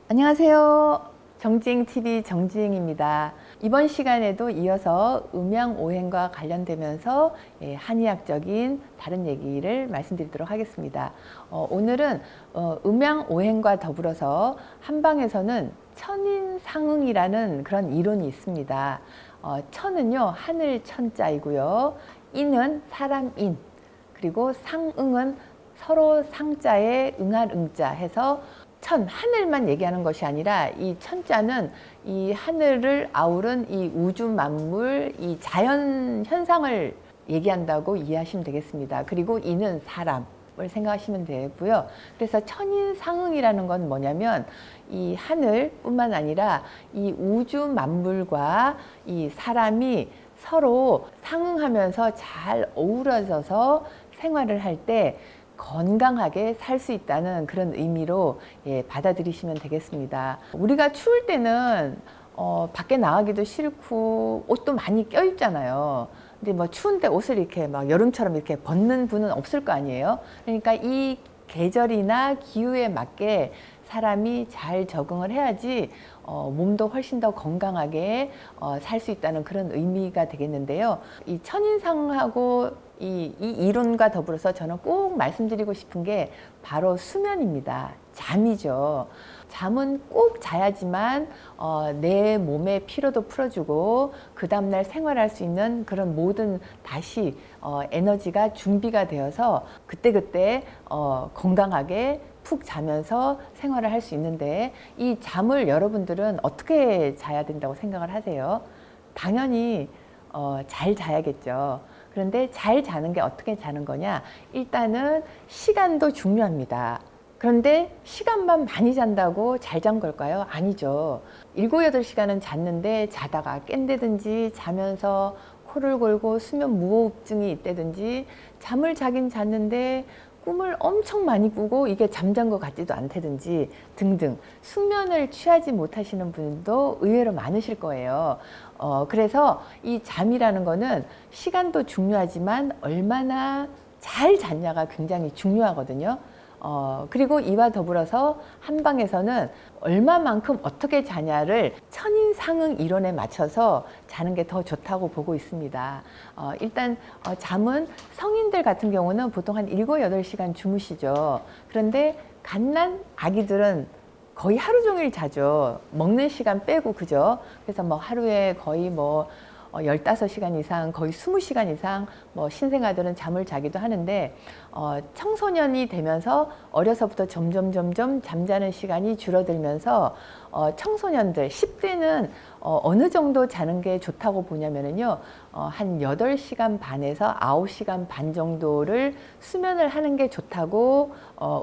안녕하세요. 정지행TV 정지행입니다. 이번 시간에도 이어서 음양오행과 관련되면서 한의학적인 다른 얘기를 말씀드리도록 하겠습니다. 오늘은 음양오행과 더불어서 한방에서는 천인상응이라는 그런 이론이 있습니다. 천은요, 하늘 천자이고요. 인은 사람 인, 그리고 상응은 서로 상자에 응할 응자 해서 하늘만 얘기하는 것이 아니라 이 천자는 이 하늘을 아우른 이 우주 만물, 이 자연 현상을 얘기한다고 이해하시면 되겠습니다. 그리고 이는 사람을 생각하시면 되고요. 그래서 천인상응이라는 건 뭐냐면 이 하늘뿐만 아니라 이 우주 만물과 이 사람이 서로 상응하면서 잘 어우러져서 생활을 할때 건강하게 살 수 있다는 그런 의미로 받아들이시면 되겠습니다. 우리가 추울 때는 밖에 나가기도 싫고 옷도 많이 껴입잖아요. 근데 뭐 추운데 옷을 이렇게 막 여름처럼 이렇게 벗는 분은 없을 거 아니에요. 그러니까 이 계절이나 기후에 맞게 사람이 잘 적응을 해야지 몸도 훨씬 더 건강하게 살 수 있다는 그런 의미가 되겠는데요. 이 천인상하고 이 이론과 더불어서 저는 꼭 말씀드리고 싶은 게 바로 수면입니다. 잠이죠. 잠은 꼭 자야지만 내 몸의 피로도 풀어주고 그 다음날 생활할 수 있는 그런 모든 다시 에너지가 준비가 되어서 그때그때 건강하게 푹 자면서 생활을 할 수 있는데, 이 잠을 여러분들은 어떻게 자야 된다고 생각을 하세요? 당연히 잘 자야겠죠. 그런데 잘 자는 게 어떻게 자는 거냐? 일단은 시간도 중요합니다. 그런데 시간만 많이 잔다고 잘 잔 걸까요? 아니죠. 7, 8시간은 잤는데 자다가 깬다든지 자면서 코를 골고 수면 무호흡증이 있다든지, 잠을 자긴 잤는데 꿈을 엄청 많이 꾸고 이게 잠잔 것 같지도 않다든지 등등 숙면을 취하지 못하시는 분도 의외로 많으실 거예요. 그래서 이 잠이라는 거는 시간도 중요하지만 얼마나 잘 잤냐가 굉장히 중요하거든요. 그리고 이와 더불어서 한방에서는 얼마만큼 어떻게 자냐를 천인상응 이론에 맞춰서 자는 게 더 좋다고 보고 있습니다. 일단 잠은 성인들 같은 경우는 보통 한 7, 8시간 주무시죠. 그런데 갓난 아기들은 거의 하루 종일 자죠. 먹는 시간 빼고, 그죠? 그래서 뭐 하루에 거의 뭐 15시간 이상, 거의 20시간 이상 뭐 신생아들은 잠을 자기도 하는데, 청소년이 되면서 어려서부터 점점 잠자는 시간이 줄어들면서 청소년들 10대는 어느 정도 자는 게 좋다고 보냐면요, 한 8시간 반에서 9시간 반 정도를 수면을 하는 게 좋다고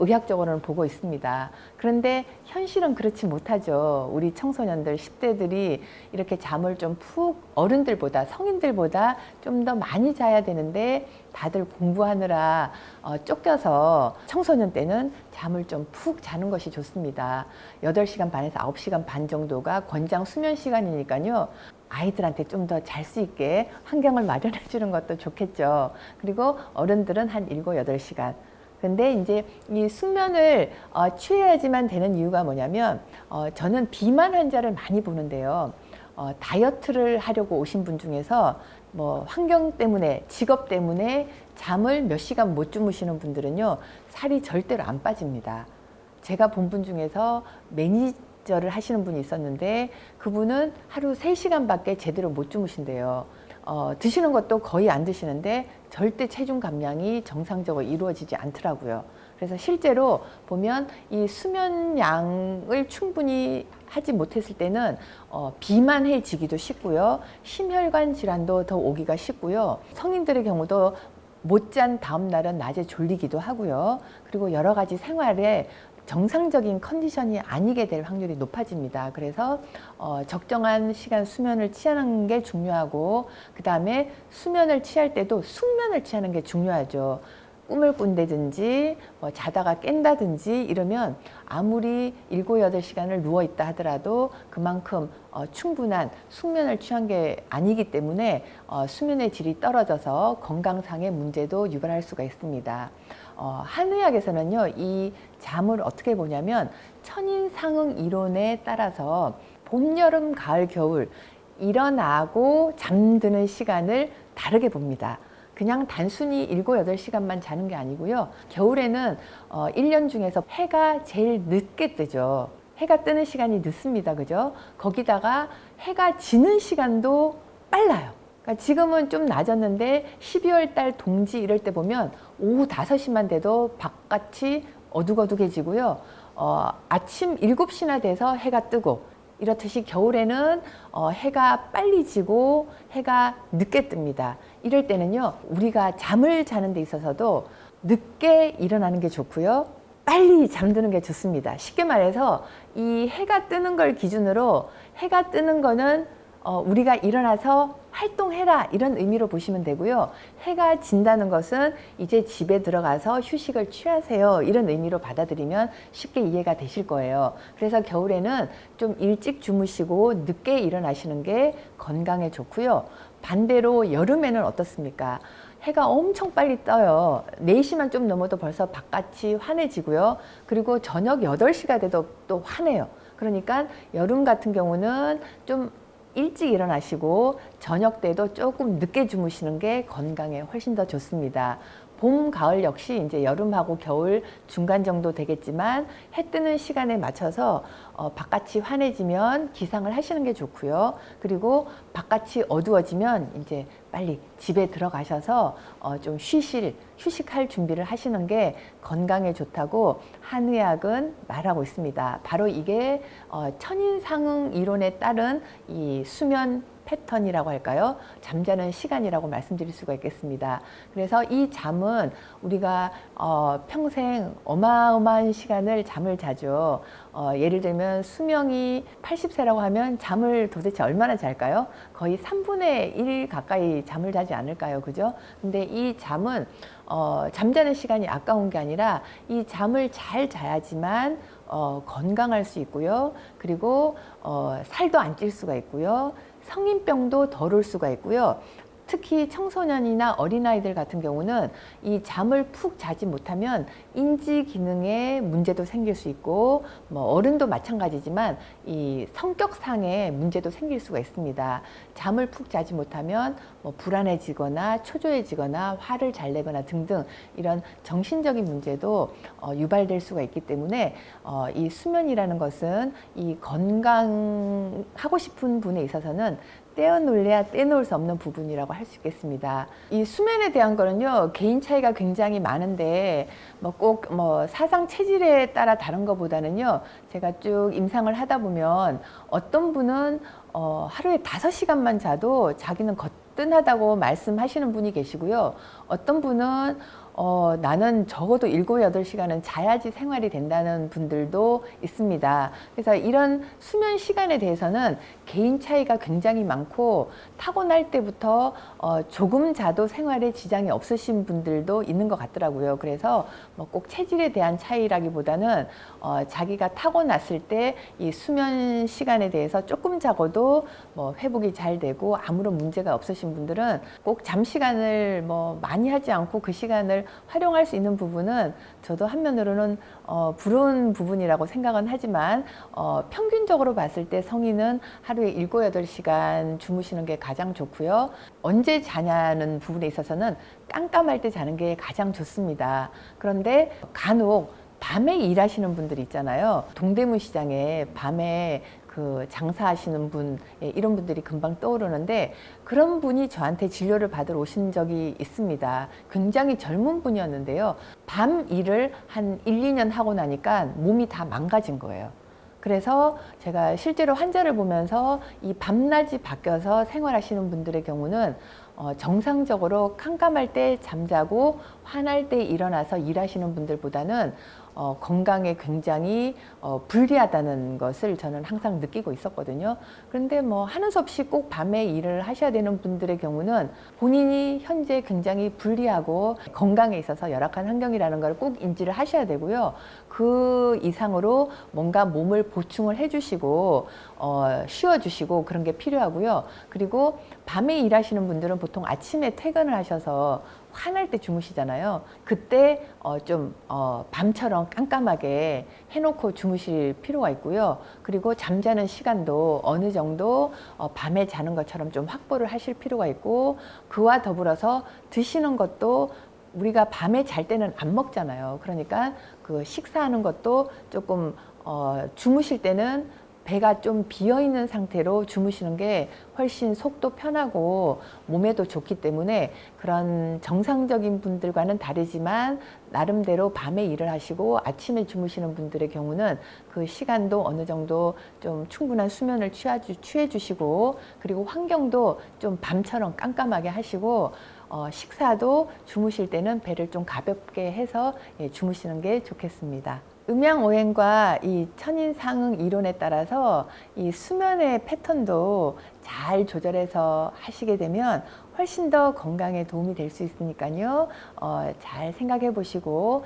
의학적으로는 보고 있습니다. 그런데 현실은 그렇지 못하죠. 우리 청소년들 10대들이 이렇게 잠을 좀 푹, 어른들보다, 성인들보다 좀 더 많이 자야 되는데 다들 공부하느라 쫓겨서 청소년 때는 잠을 좀 푹 자는 것이 좋습니다. 8시간 반에서 9시간 반 정도가 권장 수면 시간이니까요. 아이들한테 좀 더 잘 수 있게 환경을 마련해 주는 것도 좋겠죠. 그리고 어른들은 한 7, 8시간. 근데 이제 이 숙면을 취해야지만 되는 이유가 뭐냐면, 저는 비만 환자를 많이 보는데요. 다이어트를 하려고 오신 분 중에서 뭐 환경 때문에, 직업 때문에 잠을 몇 시간 못 주무시는 분들은요, 살이 절대로 안 빠집니다. 제가 본 분 중에서 매니저를 하시는 분이 있었는데 그분은 하루 3시간밖에 제대로 못 주무신대요. 드시는 것도 거의 안 드시는데 절대 체중 감량이 정상적으로 이루어지지 않더라고요. 그래서 실제로 보면 이 수면량을 충분히 하지 못했을 때는 비만해지기도 쉽고요. 심혈관 질환도 더 오기가 쉽고요. 성인들의 경우도 못 잔 다음 날은 낮에 졸리기도 하고요. 그리고 여러 가지 생활에 정상적인 컨디션이 아니게 될 확률이 높아집니다. 그래서 적정한 시간 수면을 취하는 게 중요하고, 그 다음에 수면을 취할 때도 숙면을 취하는 게 중요하죠. 꿈을 꾼다든지 뭐 자다가 깬다든지 이러면 아무리 7, 8시간을 누워있다 하더라도 그만큼 충분한 숙면을 취한 게 아니기 때문에 수면의 질이 떨어져서 건강상의 문제도 유발할 수가 있습니다. 한의학에서는요, 이 잠을 어떻게 보냐면 천인상응 이론에 따라서 봄, 여름, 가을, 겨울 일어나고 잠드는 시간을 다르게 봅니다. 그냥 단순히 7, 8시간만 자는 게 아니고요. 겨울에는 1년 중에서 해가 제일 늦게 뜨죠. 해가 뜨는 시간이 늦습니다. 그죠? 거기다가 해가 지는 시간도 빨라요. 그러니까 지금은 좀 낮았는데 12월 달 동지 이럴 때 보면 오후 5시만 돼도 바깥이 어둑어둑해지고요. 아침 7시나 돼서 해가 뜨고 이렇듯이 겨울에는 해가 빨리 지고 해가 늦게 뜹니다. 이럴 때는요, 우리가 잠을 자는 데 있어서도 늦게 일어나는 게 좋고요, 빨리 잠드는 게 좋습니다. 쉽게 말해서 이 해가 뜨는 걸 기준으로 해가 뜨는 거는 우리가 일어나서 활동해라 이런 의미로 보시면 되고요. 해가 진다는 것은 이제 집에 들어가서 휴식을 취하세요 이런 의미로 받아들이면 쉽게 이해가 되실 거예요. 그래서 겨울에는 좀 일찍 주무시고 늦게 일어나시는 게 건강에 좋고요. 반대로 여름에는 어떻습니까? 해가 엄청 빨리 떠요. 4시만 좀 넘어도 벌써 바깥이 환해지고요. 그리고 저녁 8시가 돼도 또 환해요. 그러니까 여름 같은 경우는 좀 일찍 일어나시고 저녁 때도 조금 늦게 주무시는 게 건강에 훨씬 더 좋습니다. 봄, 가을 역시 이제 여름하고 겨울 중간 정도 되겠지만 해 뜨는 시간에 맞춰서 바깥이 환해지면 기상을 하시는 게 좋고요. 그리고 바깥이 어두워지면 이제 빨리 집에 들어가셔서 좀 휴식할 준비를 하시는 게 건강에 좋다고 한의학은 말하고 있습니다. 바로 이게 천인상응 이론에 따른 이 수면 패턴이라고 할까요? 잠자는 시간이라고 말씀드릴 수가 있겠습니다. 그래서 이 잠은 우리가 평생 어마어마한 시간을 잠을 자죠. 예를 들면 수명이 80세라고 하면 잠을 도대체 얼마나 잘까요? 거의 3분의 1 가까이 잠을 자지 않을까요? 그죠? 근데 이 잠은 잠자는 시간이 아까운 게 아니라 이 잠을 잘 자야지만 건강할 수 있고요. 그리고 살도 안 찔 수가 있고요. 성인병도 덜 올 수가 있고요. 특히 청소년이나 어린아이들 같은 경우는 이 잠을 푹 자지 못하면 인지 기능에 문제도 생길 수 있고, 뭐 어른도 마찬가지지만 이 성격상의 문제도 생길 수가 있습니다. 잠을 푹 자지 못하면 뭐 불안해지거나 초조해지거나 화를 잘 내거나 등등 이런 정신적인 문제도 유발될 수가 있기 때문에 이 수면이라는 것은 이 건강하고 싶은 분에 있어서는 떼어놓을래야 떼놓을 수 없는 부분이라고 할 수 있겠습니다. 이 수면에 대한 거는요, 개인 차이가 굉장히 많은데 꼭 사상 체질에 따라 다른 것보다는요, 제가 쭉 임상을 하다 보면 어떤 분은 하루에 5시간만 자도 자기는 거뜬하다고 말씀하시는 분이 계시고요. 어떤 분은 나는 적어도 7, 8시간은 자야지 생활이 된다는 분들도 있습니다. 그래서 이런 수면 시간에 대해서는 개인 차이가 굉장히 많고 타고날 때부터 조금 자도 생활에 지장이 없으신 분들도 있는 것 같더라고요. 그래서 꼭 체질에 대한 차이라기보다는 자기가 타고났을 때 이 수면 시간에 대해서 조금 자고도 회복이 잘 되고 아무런 문제가 없으신 분들은 꼭 잠 시간을 많이 하지 않고 그 시간을 활용할 수 있는 부분은 저도 한면으로는 부러운 부분이라고 생각은 하지만 평균적으로 봤을 때 성인은 하루에 7, 8시간 주무시는 게 가장 좋고요. 언제 자냐는 부분에 있어서는 깜깜할 때 자는 게 가장 좋습니다. 그런데 간혹 밤에 일하시는 분들 있잖아요. 동대문 시장에 밤에 그 장사하시는 분, 이런 분들이 금방 떠오르는데 그런 분이 저한테 진료를 받으러 오신 적이 있습니다. 굉장히 젊은 분이었는데요. 밤 일을 한 1, 2년 하고 나니까 몸이 다 망가진 거예요. 그래서 제가 실제로 환자를 보면서 이 밤낮이 바뀌어서 생활하시는 분들의 경우는 정상적으로 깜깜할 때 잠자고 환할 때 일어나서 일하시는 분들보다는 건강에 굉장히 불리하다는 것을 저는 항상 느끼고 있었거든요. 그런데 뭐 하는 수 없이 꼭 밤에 일을 하셔야 되는 분들의 경우는 본인이 현재 굉장히 불리하고 건강에 있어서 열악한 환경이라는 걸 꼭 인지를 하셔야 되고요. 그 이상으로 뭔가 몸을 보충을 해주시고 쉬어주시고 그런 게 필요하고요. 그리고 밤에 일하시는 분들은 보통 아침에 퇴근을 하셔서 화날 때 주무시잖아요. 그때 밤처럼 깜깜하게 해놓고 주무실 필요가 있고요. 그리고 잠자는 시간도 어느 정도 밤에 자는 것처럼 좀 확보를 하실 필요가 있고, 그와 더불어서 드시는 것도 우리가 밤에 잘 때는 안 먹잖아요. 그러니까 그 식사하는 것도 조금 주무실 때는 배가 좀 비어 있는 상태로 주무시는 게 훨씬 속도 편하고 몸에도 좋기 때문에 그런 정상적인 분들과는 다르지만 나름대로 밤에 일을 하시고 아침에 주무시는 분들의 경우는 그 시간도 어느 정도 좀 충분한 수면을 취해 주시고, 그리고 환경도 좀 밤처럼 깜깜하게 하시고, 식사도 주무실 때는 배를 좀 가볍게 해서 주무시는 게 좋겠습니다. 음양오행과 이 천인상응 이론에 따라서 이 수면의 패턴도 잘 조절해서 하시게 되면 훨씬 더 건강에 도움이 될 수 있으니까요. 잘 생각해 보시고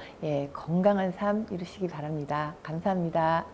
건강한 삶 이루시기 바랍니다. 감사합니다.